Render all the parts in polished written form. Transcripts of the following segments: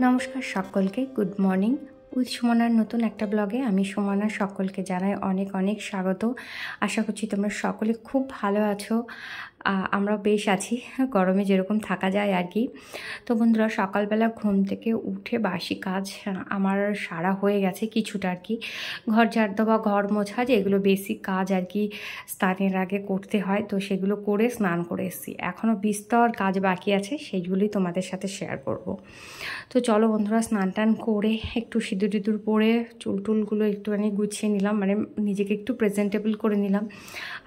নমস্কার সকলকে, good morning. With সুমনার নতুন একটা ব্লগে আমি সুমনা সকলকে জানাই অনেক অনেক স্বাগত। আশা করছি তোমরা সকলে খুব ভালো আছো। আমরাও বেশ আছি, গরমে যেরকম থাকা যায় আর কি। তো বন্ধুরা, সকালবেলা ঘুম থেকে উঠে বাসি কাজ আমার সারা হয়ে গেছে কিছুটা আর কি। ঘর ঝাড় দেওয়া, ঘর মোছা, যেগুলো বেসিক কাজ আর কি স্নানের আগে করতে হয়, তো সেগুলো করে স্নান করে এসেছি। এখনও বিস্তর কাজ বাকি আছে, সেইগুলোই তোমাদের সাথে শেয়ার করব। তো চলো বন্ধুরা, স্নান টান করে একটু সিঁদুর টিঁদুর পরে চুল টুলগুলো একটুখানি গুছিয়ে নিলাম, মানে নিজেকে একটু প্রেজেন্টেবল করে নিলাম।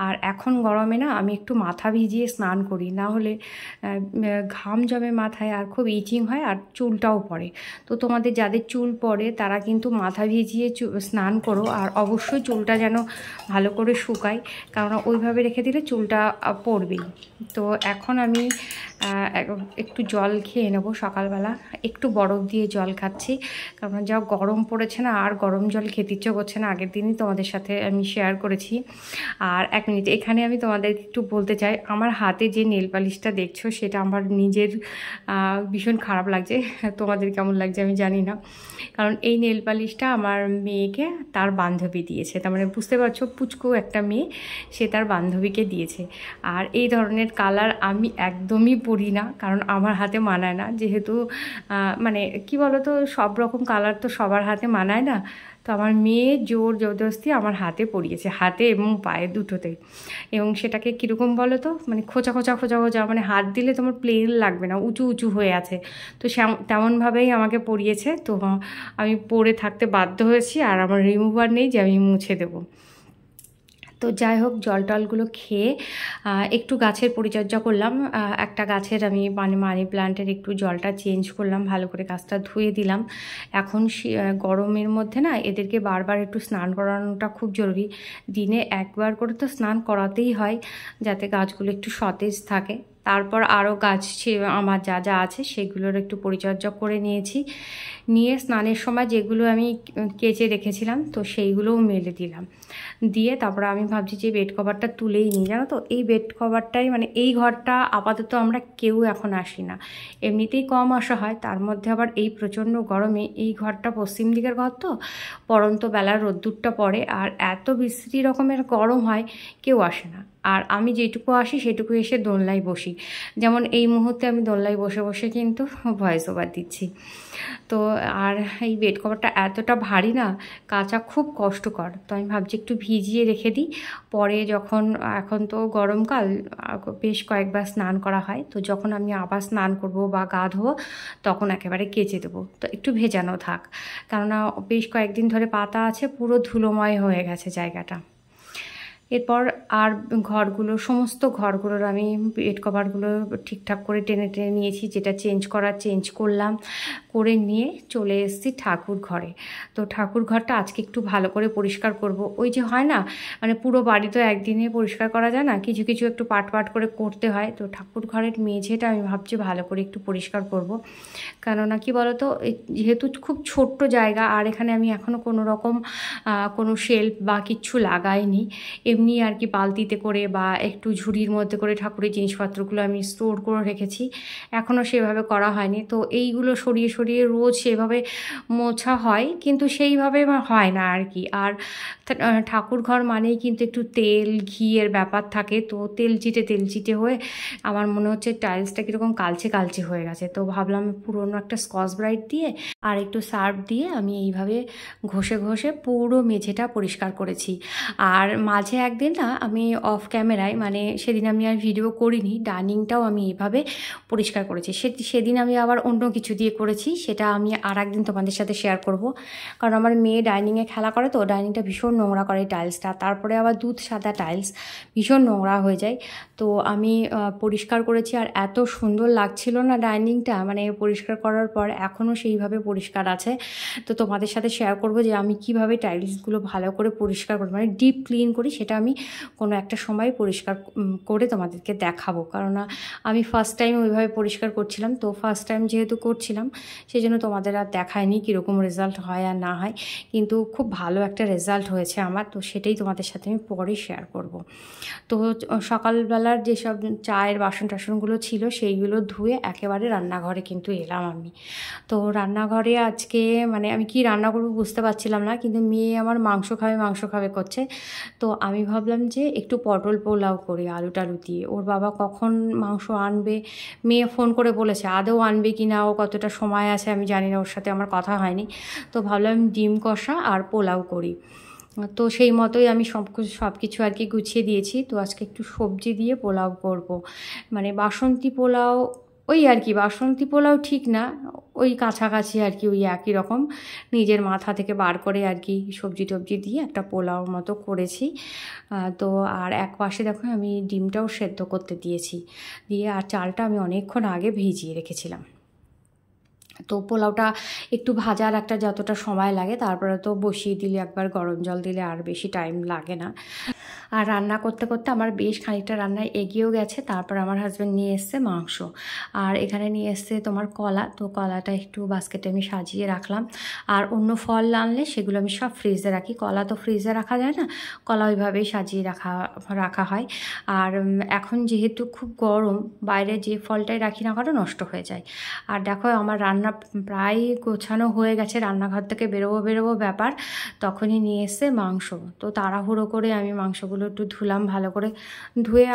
আর এখন গরমে না আমি একটু মাথা ভিজিয়ে স্নান করি, না হলে ঘাম জমে মাথায় আর খুব ইচিং হয় আর চুলটাও পড়ে। তো তোমাদের যাদের চুল পড়ে তারা কিন্তু মাথা ভিজিয়ে স্নান করো, আর অবশ্যই চুলটা যেন ভালো করে শুকায়, কারণ ওইভাবে রেখে দিলে চুলটা পড়বেই। তো এখন আমি একটু জল খেয়ে নেবো সকালবেলা, একটু বরফ দিয়ে জল খাচ্ছি, কারণ যা গরম পড়েছে না, আর গরম জল খেতে ইচ্ছে করছে না। আগের দিনই তোমাদের সাথে আমি শেয়ার করেছি। আর এক মিনিট, এখানে আমি তোমাদের একটু বলতে চাই, আমার হাতে যে নেল পালিশটা দেখছো সেটা আমার নিজের ভীষণ খারাপ লাগছে। তোমাদের কেমন লাগছে আমি জানি না, কারণ এই নেল পালিশটা আমার মেয়েকে তার বান্ধবী দিয়েছে। তার মানে বুঝতে পারছো, পুচকু একটা মেয়ে, সে তার বান্ধবীকে দিয়েছে। আর এই ধরনের কালার আমি একদমই পরি না, কারণ আমার হাতে মানায় না। যেহেতু মানে কি বলতো, সব রকম কালার তো সবার হাতে মানায় না। তো আমার মেয়ে জোর জবরদস্তি আমার হাতে পরিয়েছে, হাতে এবং পায়ে দুটোতেই। এবং সেটাকে কীরকম বলো তো, মানে খোঁচা খোঁচা খোঁচা খোঁচা, মানে হাত দিলে তোমার প্লেন লাগবে না, উঁচু উঁচু হয়ে আছে। তো তেমনভাবেই আমাকে পরিয়েছে। তো আমি পরে থাকতে বাধ্য হয়েছি, আর আমার রিমুভার নেই যে আমি মুছে দেবো। তো যাই হোক, জল টলগুলো খেয়ে একটু গাছের পরিচর্যা করলাম। একটা গাছের আমি মানি প্লান্টের একটু জলটা চেঞ্জ করলাম, ভালো করে গাছটা ধুয়ে দিলাম। এখন গরমের মধ্যে না এদেরকে বারবার একটু স্নান করানোটা খুব জরুরি। দিনে একবার করে তো স্নান করাতেই হয়, যাতে গাছগুলো একটু সতেজ থাকে। তারপর আরও গাছ আমার যা যা আছে সেগুলোর একটু পরিচর্যা করে নিয়ে স্নানের সময় যেগুলো আমি কেচে রেখেছিলাম তো সেইগুলোও মেলে দিলাম। দিয়ে তারপরে আমি ভাবছি যে বেড কভারটা তুলেই নিই। জানো তো, এই বেড কভারটাই, মানে এই ঘরটা আপাতত আমরা কেউ এখন আসি না, এমনিতেই কম আসা হয়, তার মধ্যে আবার এই প্রচণ্ড গরমে এই ঘরটা পশ্চিম দিকের ঘর, তো পরন্ত বেলার রোদ্দুরটা পড়ে, আর এত বিশ্রী রকমের গরম হয়, কেউ আসে না। আর আমি যেটুকু আসি সেটুকু এসে দোলনায় বসি। যেমন এই মুহূর্তে আমি দোলনায় বসে বসে কিন্তু ভয়েস ওভার দিচ্ছি। তো আর এই বেড কভারটা এতটা ভারী না, কাচা খুব কষ্টকর। তো আমি ভাবছি একটু ভিজিয়ে রেখে দিই, পরে যখন, এখন তো গরমকাল, বেশ কয়েকবার স্নান করা হয়, তো যখন আমি আবার স্নান করব বা গা ধোবো তখন একেবারে কেচে দেবো। তো একটু ভেজানো থাক, কেননা বেশ কয়েকদিন ধরে পাতা আছে, পুরো ধুলোময় হয়ে গেছে জায়গাটা। এরপর আর সমস্ত ঘরগুলোর আমি বেড কভারগুলো ঠিকঠাক করে টেনে টেনে নিয়েছি, যেটা চেঞ্জ করলাম, করে নিয়ে চলে এসেছি ঠাকুর ঘরে। তো ঠাকুর ঘরটা আজকে একটু ভালো করে পরিষ্কার করব। ওই যে হয় না, মানে পুরো বাড়ি তো একদিনে পরিষ্কার করা যায় না, কিছু কিছু একটু পাট করে করতে হয়। তো ঠাকুর ঘরের মেঝেটা আমি ভাবছি ভালো করে একটু পরিষ্কার করব, কেননা কি বলতো, যেহেতু খুব ছোট্ট জায়গা, আর এখানে আমি এখনও কোনো রকম কোনো শেলফ বা কিচ্ছু লাগাইনি, এমনি আর কি বালতিতে করে বা একটু ঝুড়ির মধ্যে করে ঠাকুরের জিনিসপত্রগুলো আমি স্টোর করে রেখেছি, এখনও সেভাবে করা হয়নি। তো এইগুলো সরিয়ে সরিয়ে রোজ সেভাবে মোছা হয়, কিন্তু সেইভাবে হয় না আর কি। আর ঠাকুর ঘর মানেই কিন্তু একটু তেল ঘিয়ের ব্যাপার থাকে, তো তেলচিটে হয়ে আমার মনে হচ্ছে টাইলসটা কীরকম কালচে কালচে হয়ে গেছে। তো ভাবলাম পুরোনো একটা স্কচ ব্রাইট দিয়ে আর একটু সার্ফ দিয়ে আমি এইভাবে ঘষে ঘষে পুরো মেঝেটা পরিষ্কার করেছি। আর মাঝে একদিন না আমি অফ ক্যামেরায়, মানে সেদিন আমি আর ভিডিও করিনি, ডাইনিংটাও আমি এইভাবে পরিষ্কার করেছি। সেদিন আমি আবার অন্য কিছু দিয়ে করেছি, সেটা আমি আর একদিন তোমাদের সাথে শেয়ার করব। কারণ আমার মেয়ে ডাইনিংয়ে খেলা করে, তো ডাইনিংটা ভীষণ নোংরা করে টাইলসটা, তারপরে আবার দুধ সাদা টাইলস, ভীষণ নোংরা হয়ে যায়। তো আমি পরিষ্কার করেছি, আর এত সুন্দর লাগছিল না ডাইনিংটা, মানে পরিষ্কার করার পর এখনও সেইভাবে পরিষ্কার আছে। তো তোমাদের সাথে শেয়ার করব যে আমি কিভাবে টাইলসগুলো ভালো করে পরিষ্কার করি, মানে ডিপ ক্লিন করি, সেটা এটা আমি কোনো একটা সময় পরিষ্কার করে তোমাদেরকে দেখাবো, কারণ আমি ফার্স্ট টাইম ওইভাবে পরিষ্কার করছিলাম। তো ফার্স্ট টাইম যেহেতু করছিলাম সেই জন্য তোমাদের আর দেখায়নি কীরকম রেজাল্ট হয় আর না হয়, কিন্তু খুব ভালো একটা রেজাল্ট হয়েছে আমার। তো সেটাই তোমাদের সাথে আমি পরে শেয়ার করব। তো সকালবেলার যেসব চায়ের বাসন টাসনগুলো ছিল সেইগুলো ধুয়ে একেবারে রান্নাঘরে কিন্তু এলাম আমি। তো রান্নাঘরে আজকে মানে আমি কি রান্না করবো বুঝতে পারছিলাম না, কিন্তু মেয়ে আমার মাংস খাবে করছে। তো আমি ভাবলাম যে একটু পটল পোলাও করি আলু টালু দিয়ে। ওর বাবা কখন মাংস আনবে, মেয়ে ফোন করে বলেছে, আদৌ আনবে কি না, ও কতটা সময় আছে আমি জানি না, ওর সাথে আমার কথা হয়নি। তো ভাবলাম ডিম কষা আর পোলাও করি। তো সেই মতোই আমি সব কিছু আর কি গুছিয়ে দিয়েছি। তো আজকে একটু সবজি দিয়ে পোলাও করব, মানে বাসন্তী পোলাও, ওই আর কি বাসন্তী পোলাও ঠিক না, ওই কাছাকাছি আর কি, ওই একই রকম নিজের মাথা থেকে বার করে আর কি সবজি টবজি দিয়ে একটা পোলাও মতো করেছি। তো আর এক পাশে দেখো আমি ডিমটাও সেদ্ধ করতে দিয়েছি, দিয়ে আর চালটা আমি অনেকক্ষণ আগে ভিজিয়ে রেখেছিলাম। তো পোলাওটা একটু ভাজার একটা যতটা সময় লাগে, তারপরে তো বসিয়ে দিলে একবার গরম জল দিলে আর বেশি টাইম লাগে না। আর রান্না করতে করতে আমার বেশ খানিকটা রান্নায় এগিয়েও গেছে। তারপর আমার হাজব্যান্ড নিয়ে এসছে মাংস, আর এখানে নিয়ে এসছে তোমার কলা। তো কলাটা একটু বাস্কেটে আমি সাজিয়ে রাখলাম। আর অন্য ফল আনলে সেগুলো আমি সব ফ্রিজে রাখি, কলা তো ফ্রিজে রাখা যায় না, কলা ওইভাবেই সাজিয়ে রাখা হয়। আর এখন যেহেতু খুব গরম, বাইরে যে ফলটাই রাখি না কেন নষ্ট হয়ে যায়। আর দেখো আমার রান্না প্রায় গোছানো হয়ে গেছে, রান্নাঘর থেকে বেরোবো ব্যাপার, তখনই নিয়ে এসছে মাংস। তো তাড়াহুড়ো করে আমি মাংসগুলো একটু ধুলাম ভালো করে, ধুয়ে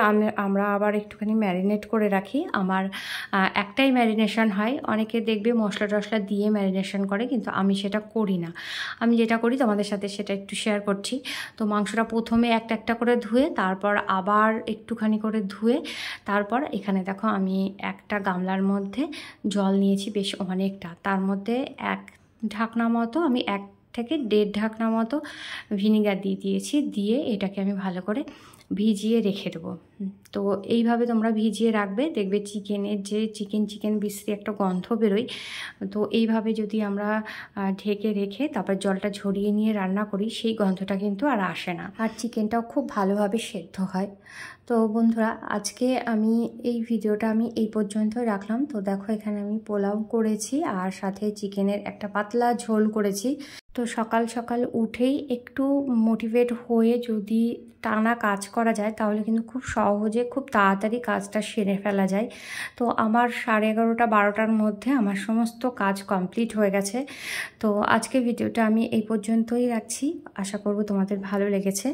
আমরা আবার একটুখানি ম্যারিনেট করে রাখি। আমার একটাই ম্যারিনেশন হয়, অনেকে দেখবে মশলা টশলা দিয়ে ম্যারিনেশন করে, কিন্তু আমি সেটা করি না। আমি যেটা করি তোমাদের সাথে সেটা একটু শেয়ার করছি। তো মাংসটা প্রথমে একটা করে ধুয়ে, তারপর আবার একটুখানি করে ধুয়ে, তারপর এখানে দেখো আমি একটা গামলার মধ্যে জল নিয়েছি বেশ অনেকটা, তার মধ্যে এক ঢাকনা মতো, আমি 1 থেকে 1.5 ঢাকনা মতো ভিনিগার দিয়েছি, দিয়ে এটাকে আমি ভালো করে ভিজিয়ে রেখে দেবো। তো এইভাবে তোমরা ভিজিয়ে রাখবে, দেখবে চিকেনের যে চিকেন বিশ্রী একটা গন্ধ বেরোয়। তো এইভাবে যদি আমরা ঢেকে রেখে তারপর জলটা ঝরিয়ে নিয়ে রান্না করি, সেই গন্ধটা কিন্তু আর আসে না, আর চিকেনটাও খুব ভালোভাবে সেদ্ধ হয়। তো বন্ধুরা, আজকে আমি এই ভিডিওটা আমি এই পর্যন্তই রাখলাম। তো দেখো এখানে আমি পোলাও করেছি আর সাথে চিকেনের একটা পাতলা ঝোল করেছি। তো সকাল সকাল উঠেই একটু মোটিভেট হয়ে যদি টানা কাজ করা যায়, তাহলে কিন্তু খুব সহজে খুব তাড়াতাড়ি কাজটা সেরে ফেলা যায়। তো আমার 11:30 12টার মধ্যে আমার সমস্ত কাজ কমপ্লিট হয়ে গেছে। তো আজকে ভিডিওটা আমি এই পর্যন্তই রাখছি, আশা করব তোমাদের ভালো লেগেছে।